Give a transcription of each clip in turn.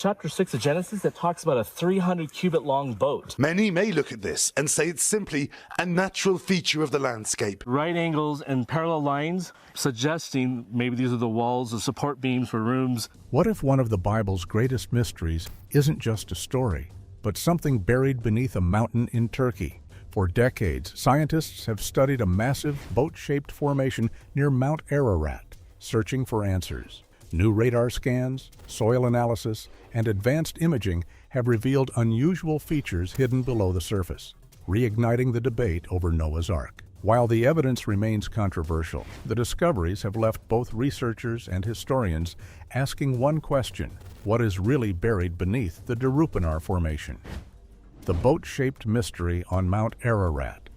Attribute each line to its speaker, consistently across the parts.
Speaker 1: Chapter 6 of Genesis that talks about a 300-cubit-long boat.
Speaker 2: Many may look at this and say it's simply a natural feature of the landscape.
Speaker 1: Right angles and parallel lines, suggesting maybe these are the walls, the support beams for rooms.
Speaker 3: What if one of the Bible's greatest mysteries isn't just a story, but something buried beneath a mountain in Turkey? For decades, scientists have studied a massive boat-shaped formation near Mount Ararat, searching for answers. New radar scans, soil analysis, and advanced imaging have revealed unusual features hidden below the surface, reigniting the debate over Noah's Ark. While the evidence remains controversial, the discoveries have left both researchers and historians asking one question: what is really buried beneath the Durupinar Formation? The boat-shaped mystery on Mount Ararat.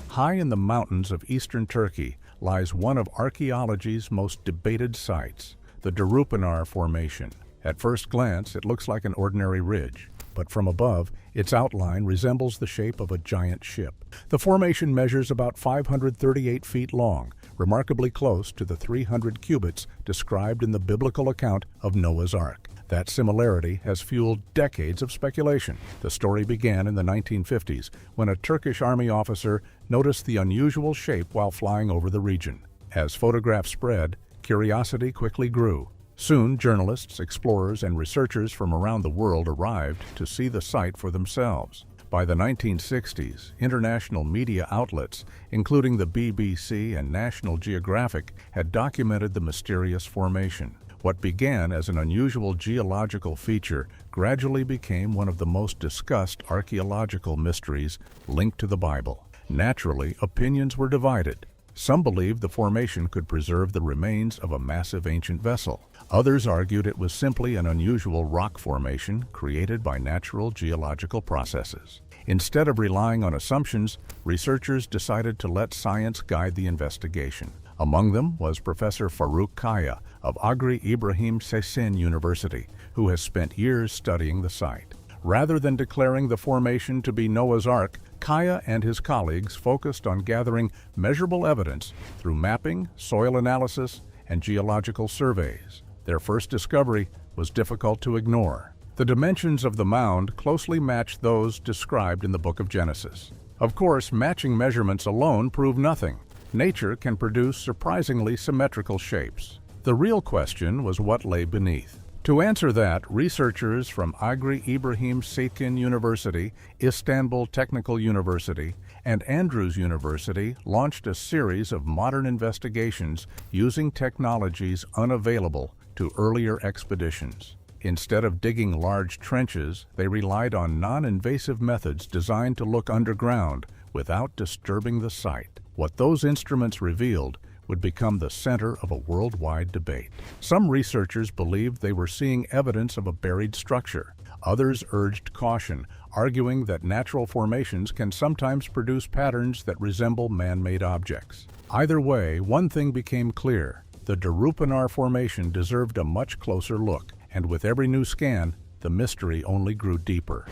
Speaker 3: High in the mountains of eastern Turkey lies one of archaeology's most debated sites, the Durupinar Formation. At first glance, it looks like an ordinary ridge, but from above, its outline resembles the shape of a giant ship. The formation measures about 538 feet long, remarkably close to the 300 cubits described in the biblical account of Noah's Ark. That similarity has fueled decades of speculation. The story began in the 1950s when a Turkish army officer noticed the unusual shape while flying over the region. As photographs spread, curiosity quickly grew. Soon, journalists, explorers, and researchers from around the world arrived to see the site for themselves. By the 1960s, international media outlets, including the BBC and National Geographic, had documented the mysterious formation. What began as an unusual geological feature gradually became one of the most discussed archaeological mysteries linked to the Bible. Naturally, opinions were divided. Some believed the formation could preserve the remains of a massive ancient vessel. Others argued it was simply an unusual rock formation created by natural geological processes. Instead of relying on assumptions, researchers decided to let science guide the investigation. Among them was Professor Faruk Kaya of Agri Ibrahim Sesin University, who has spent years studying the site. Rather than declaring the formation to be Noah's Ark, Kaya and his colleagues focused on gathering measurable evidence through mapping, soil analysis, and geological surveys. Their first discovery was difficult to ignore. The dimensions of the mound closely matched those described in the book of Genesis. Of course, matching measurements alone prove nothing. Nature can produce surprisingly symmetrical shapes. The real question was what lay beneath. To answer that, researchers from Agri Ibrahim Sesin University, Istanbul Technical University, and Andrews University launched a series of modern investigations using technologies unavailable to earlier expeditions. Instead of digging large trenches, they relied on non-invasive methods designed to look underground without disturbing the site. What those instruments revealed would become the center of a worldwide debate. Some researchers believed they were seeing evidence of a buried structure. Others urged caution, arguing that natural formations can sometimes produce patterns that resemble man-made objects. Either way, one thing became clear: the Durupinar Formation deserved a much closer look, and with every new scan, the mystery only grew deeper.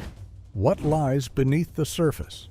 Speaker 3: What lies beneath the surface?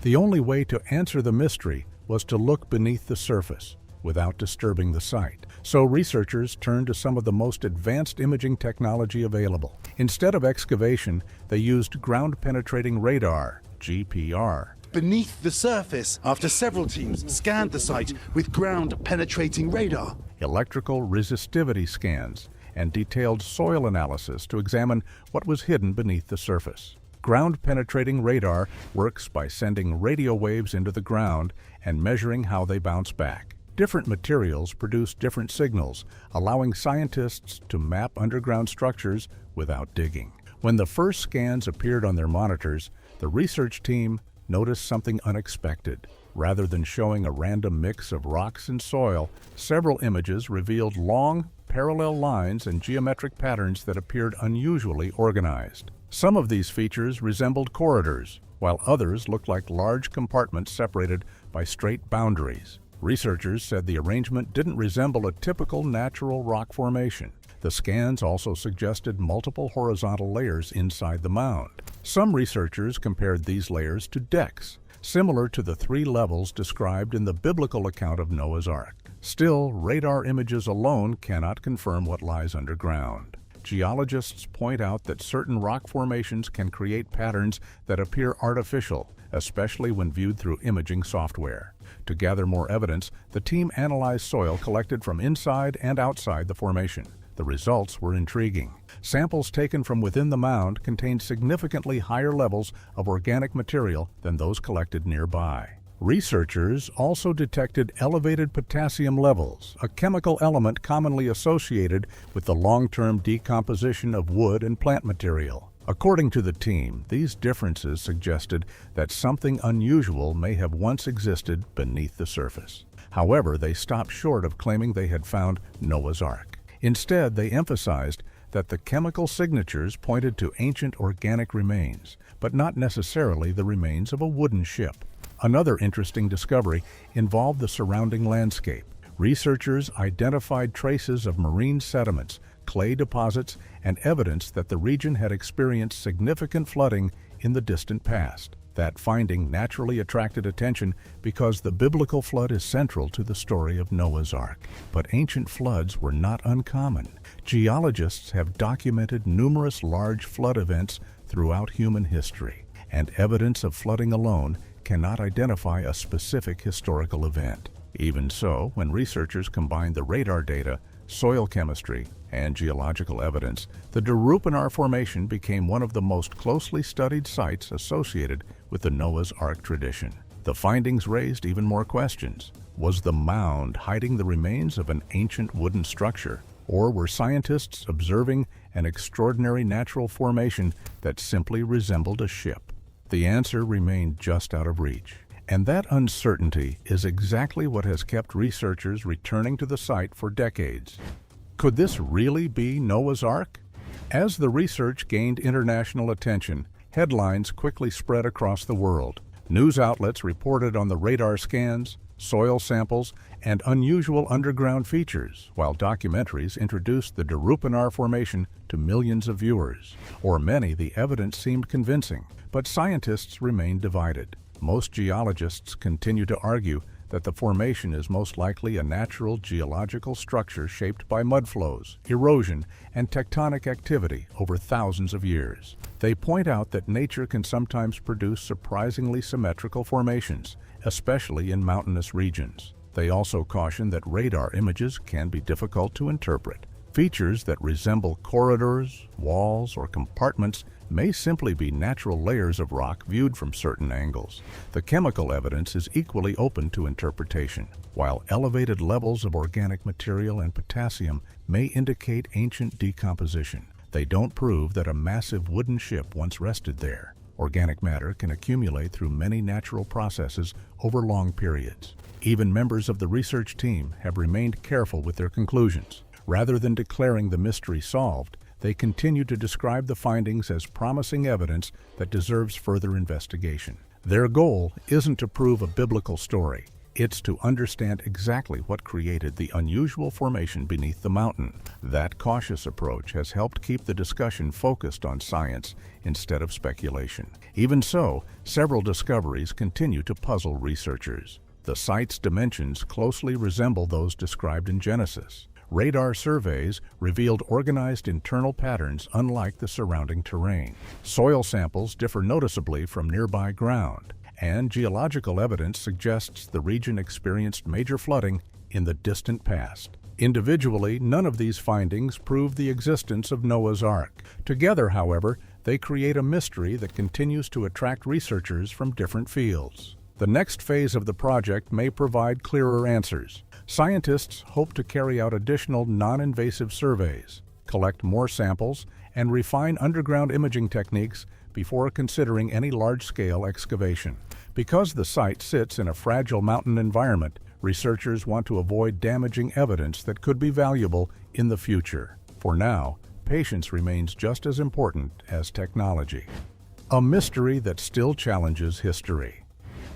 Speaker 3: The only way to answer the mystery was to look beneath the surface without disturbing the site. So researchers turned to some of the most advanced imaging technology available. Instead of excavation, they used ground-penetrating radar, GPR.
Speaker 2: Beneath the surface, after several teams scanned the site with ground-penetrating radar,
Speaker 3: Electrical resistivity scans, and detailed soil analysis to examine what was hidden beneath the surface. Ground-penetrating radar works by sending radio waves into the ground and measuring how they bounce back. Different materials produce different signals, allowing scientists to map underground structures without digging. When the first scans appeared on their monitors, the research team noticed something unexpected. Rather than showing a random mix of rocks and soil, several images revealed long, parallel lines and geometric patterns that appeared unusually organized. Some of these features resembled corridors, while others looked like large compartments separated by straight boundaries. Researchers said the arrangement didn't resemble a typical natural rock formation. The scans also suggested multiple horizontal layers inside the mound. Some researchers compared these layers to decks, similar to the 3 levels described in the biblical account of Noah's Ark. Still, radar images alone cannot confirm what lies underground. geologists point out that certain rock formations can create patterns that appear artificial, especially when viewed through imaging software. To gather more evidence, the team analyzed soil collected from inside and outside the formation. The results were intriguing. Samples taken from within the mound contained significantly higher levels of organic material than those collected nearby. Researchers also detected elevated potassium levels, a chemical element commonly associated with the long-term decomposition of wood and plant material. According to the team, these differences suggested that something unusual may have once existed beneath the surface. However, they stopped short of claiming they had found Noah's Ark. Instead, they emphasized that the chemical signatures pointed to ancient organic remains, but not necessarily the remains of a wooden ship. Another interesting discovery involved the surrounding landscape. Researchers identified traces of marine sediments, clay deposits, and evidence that the region had experienced significant flooding in the distant past. That finding naturally attracted attention because the biblical flood is central to the story of Noah's Ark. But ancient floods were not uncommon. Geologists have documented numerous large flood events throughout human history, and evidence of flooding alone cannot identify a specific historical event. Even so, when researchers combined the radar data, soil chemistry, and geological evidence, the Durupinar Formation became one of the most closely studied sites associated with the Noah's Ark tradition. The findings raised even more questions. Was the mound hiding the remains of an ancient wooden structure, or were scientists observing an extraordinary natural formation that simply resembled a ship? The answer remained just out of reach. And that uncertainty is exactly what has kept researchers returning to the site for decades. Could this really be Noah's Ark? As the research gained international attention, headlines quickly spread across the world. News outlets reported on the radar scans, soil samples, and unusual underground features, while documentaries introduced the Durupinar Formation to millions of viewers. For many, the evidence seemed convincing, but scientists remained divided. Most geologists continue to argue that the formation is most likely a natural geological structure shaped by mudflows, erosion, and tectonic activity over thousands of years. They point out that nature can sometimes produce surprisingly symmetrical formations, especially in mountainous regions. They also caution that radar images can be difficult to interpret. Features that resemble corridors, walls, or compartments may simply be natural layers of rock viewed from certain angles. The chemical evidence is equally open to interpretation. While elevated levels of organic material and potassium may indicate ancient decomposition, they don't prove that a massive wooden ship once rested there. Organic matter can accumulate through many natural processes over long periods. Even members of the research team have remained careful with their conclusions. Rather than declaring the mystery solved, they continue to describe the findings as promising evidence that deserves further investigation. Their goal isn't to prove a biblical story. It's to understand exactly what created the unusual formation beneath the mountain. That cautious approach has helped keep the discussion focused on science instead of speculation. Even so, several discoveries continue to puzzle researchers. The site's dimensions closely resemble those described in Genesis. Radar surveys revealed organized internal patterns unlike the surrounding terrain. Soil samples differ noticeably from nearby ground, and geological evidence suggests the region experienced major flooding in the distant past. Individually, none of these findings prove the existence of Noah's Ark. Together, however, they create a mystery that continues to attract researchers from different fields. The next phase of the project may provide clearer answers. Scientists hope to carry out additional non-invasive surveys, collect more samples, and refine underground imaging techniques before considering any large-scale excavation. Because the site sits in a fragile mountain environment, researchers want to avoid damaging evidence that could be valuable in the future. For now, patience remains just as important as technology. A mystery that still challenges history.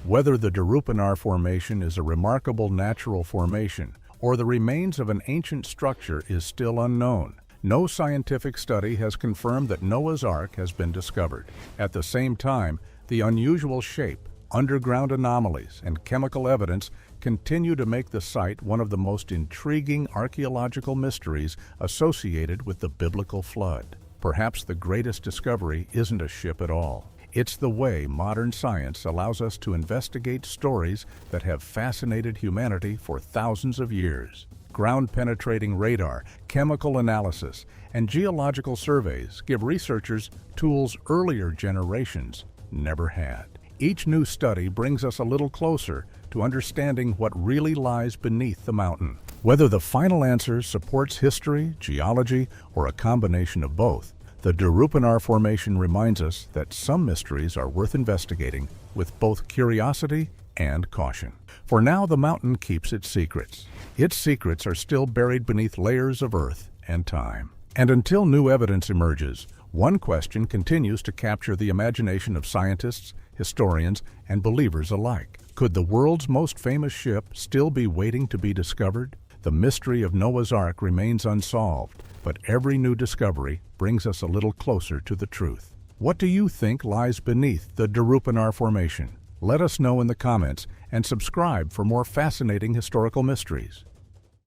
Speaker 3: Whether the Durupinar Formation is a remarkable natural formation or the remains of an ancient structure is still unknown. No scientific study has confirmed that Noah's Ark has been discovered. At the same time, the unusual shape, underground anomalies, and chemical evidence continue to make the site one of the most intriguing archaeological mysteries associated with the biblical flood. Perhaps the greatest discovery isn't a ship at all. It's the way modern science allows us to investigate stories that have fascinated humanity for thousands of years. Ground-penetrating radar, chemical analysis, and geological surveys give researchers tools earlier generations never had. Each new study brings us a little closer to understanding what really lies beneath the mountain. Whether the final answer supports history, geology, or a combination of both, the Durupinar Formation reminds us that some mysteries are worth investigating with both curiosity and caution. For now, the mountain keeps its secrets. Its secrets are still buried beneath layers of earth and time. And until new evidence emerges, one question continues to capture the imagination of scientists, historians, and believers alike. Could the world's most famous ship still be waiting to be discovered? The mystery of Noah's Ark remains unsolved, but every new discovery brings us a little closer to the truth. What do you think lies beneath the Durupinar Formation? Let us know in the comments and subscribe for more fascinating historical mysteries.